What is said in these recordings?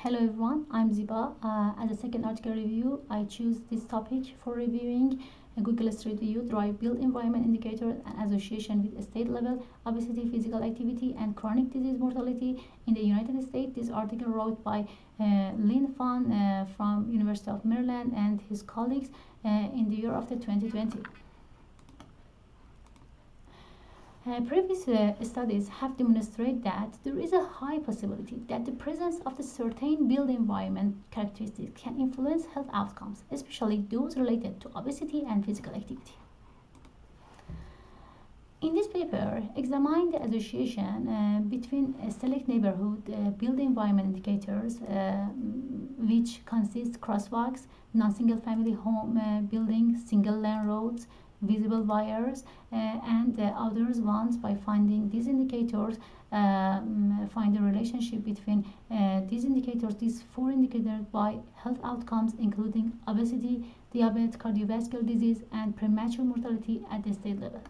Hello everyone, I'm Ziba. As a second article review, I choose this topic for reviewing Google Street View, Derived built environment indicators and association with state level obesity, physical activity, and chronic disease mortality in the United States. This article wrote by Lin Fan from University of Maryland and his colleagues in the year of the 2020. Previous studies have demonstrated that there is a high possibility that the presence of a certain built environment characteristics can influence health outcomes, especially those related to obesity and physical activity. In this paper, examine the association between select neighborhood built environment indicators, which consist crosswalks, non-single family home buildings, single lane roads, visible wires, and others ones by finding these indicators, find the relationship between these four indicators by health outcomes including obesity, diabetes, cardiovascular disease, and premature mortality at the state level.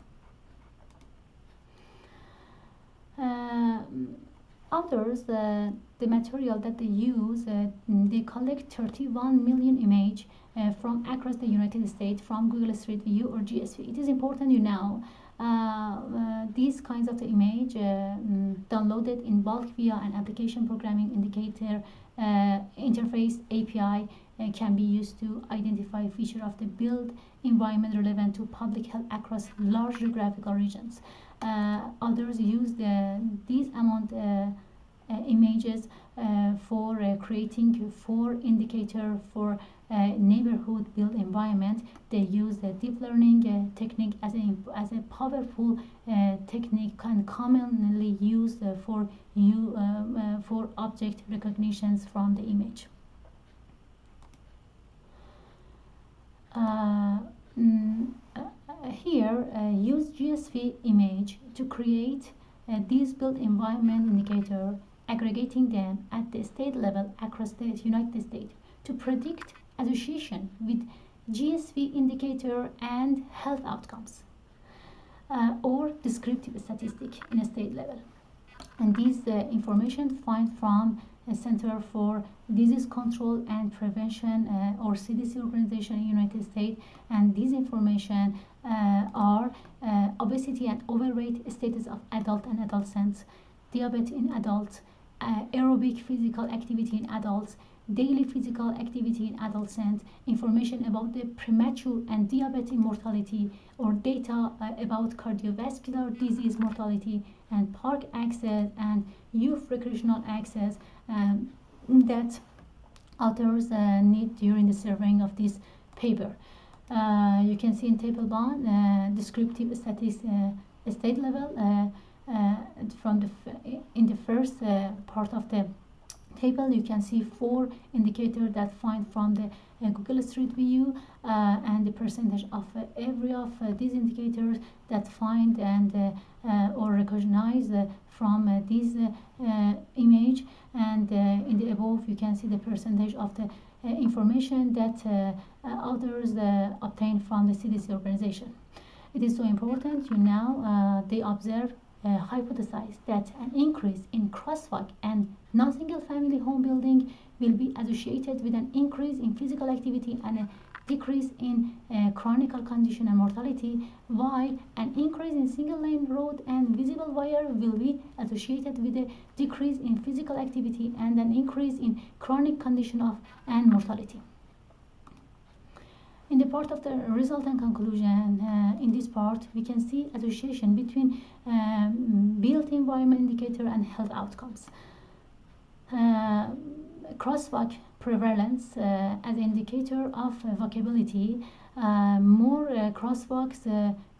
Authors, the material that they use, they collect 31 million image from across the United States from Google Street View or GSV. It is important you know these kinds of the image downloaded in bulk via an application programming indicator interface API can be used to identify features of the built environment relevant to public health across large geographical regions. Others use these amount images for creating four indicator for neighborhood built environment. They use the deep learning technique as a powerful technique and commonly used for object recognitions from the image. Here, use GSV image to create these built environment indicator, aggregating them at the state level across the United States to predict association with GSV indicator and health outcomes or descriptive statistic in a state level. And these information find from Center for Disease Control and Prevention or CDC organization in United States, and these information are obesity and overweight status of adult and adolescents, diabetes in adults, aerobic physical activity in adults, daily physical activity in adolescents, information about the premature and diabetic mortality, or data about cardiovascular disease mortality, and park access and youth recreational access that authors need during the surveying of this paper. You can see in table 1 descriptive statistics state level from in the first part of the table. You can see four indicators that find from the Google Street View and the percentage of every of these indicators that find and or recognize from this image, and in the above you can see the percentage of the information that authors obtain from the CDC organization. It is so important you know they observe hypothesize that an increase in crosswalk and non-single family home building will be associated with an increase in physical activity and a decrease in chronic condition and mortality, while an increase in single lane road and visible wire will be associated with a decrease in physical activity and an increase in chronic condition of and mortality. In the part of the result and conclusion, in this part, we can see association between built environment indicator and health outcomes. Crosswalk prevalence as indicator of vocability. More crosswalks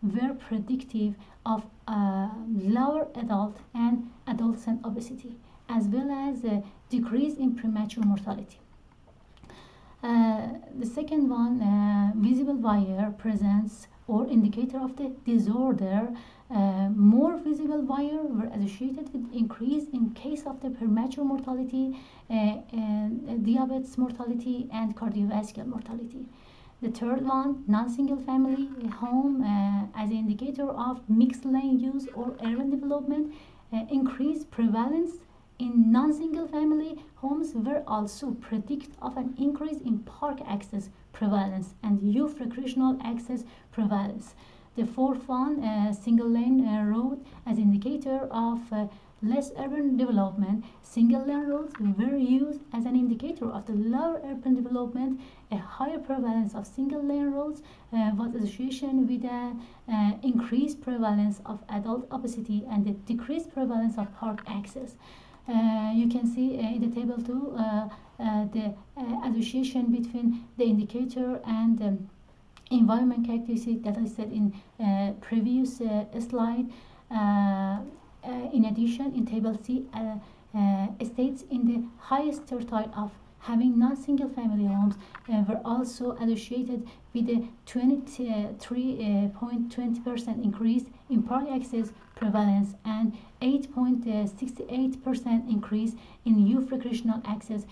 were predictive of lower adult and adolescent obesity, as well as a decrease in premature mortality. The second one, visible wire presence or indicator of the disorder. More visible wire were associated with increase in case of the premature mortality, diabetes mortality, and cardiovascular mortality. The third one, non-single family home as an indicator of mixed lane use or urban development, increased prevalence in non-single family homes were also predict of an increase in park access prevalence and youth recreational access prevalence. The fourth one, single lane road as indicator of less urban development. Single lane roads were used as an indicator of the lower urban development. A higher prevalence of single lane roads was associated with an increased prevalence of adult obesity and the decreased prevalence of park access. You can see in the table 2 the association between the indicator and environment characteristic that I said in previous slide. In addition, in table C, states in the highest tertile of having non-single family homes were also associated with a 23.20% increase in park access prevalence and 8.68% increase in youth recreational access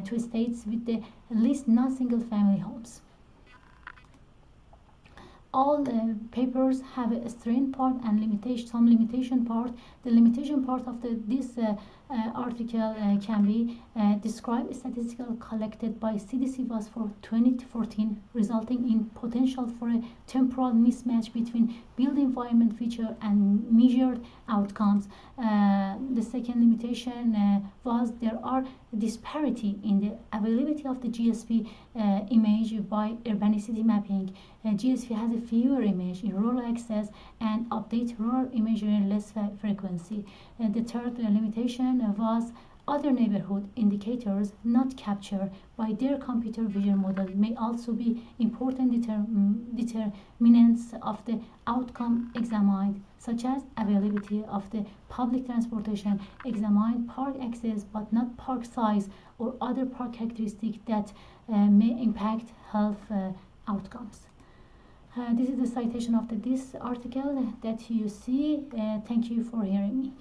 to states with the least non-single family homes. All papers have a strength part and some limitation part. The limitation part of this article can be described statistical collected by CDC was for 2014, resulting in potential for a temporal mismatch between built environment feature and measured outcomes. The second limitation was there are disparity in the availability of the GSP image by urbanicity mapping. GSP has a fewer image in rural access and update rural imagery less frequency. The third limitation was other neighborhood indicators not captured by their computer vision model may also be important determinants of the outcome examined, such as availability of the public transportation, examined park access but not park size or other park characteristics that may impact health outcomes. This is the citation of this article that you see. Thank you for hearing me.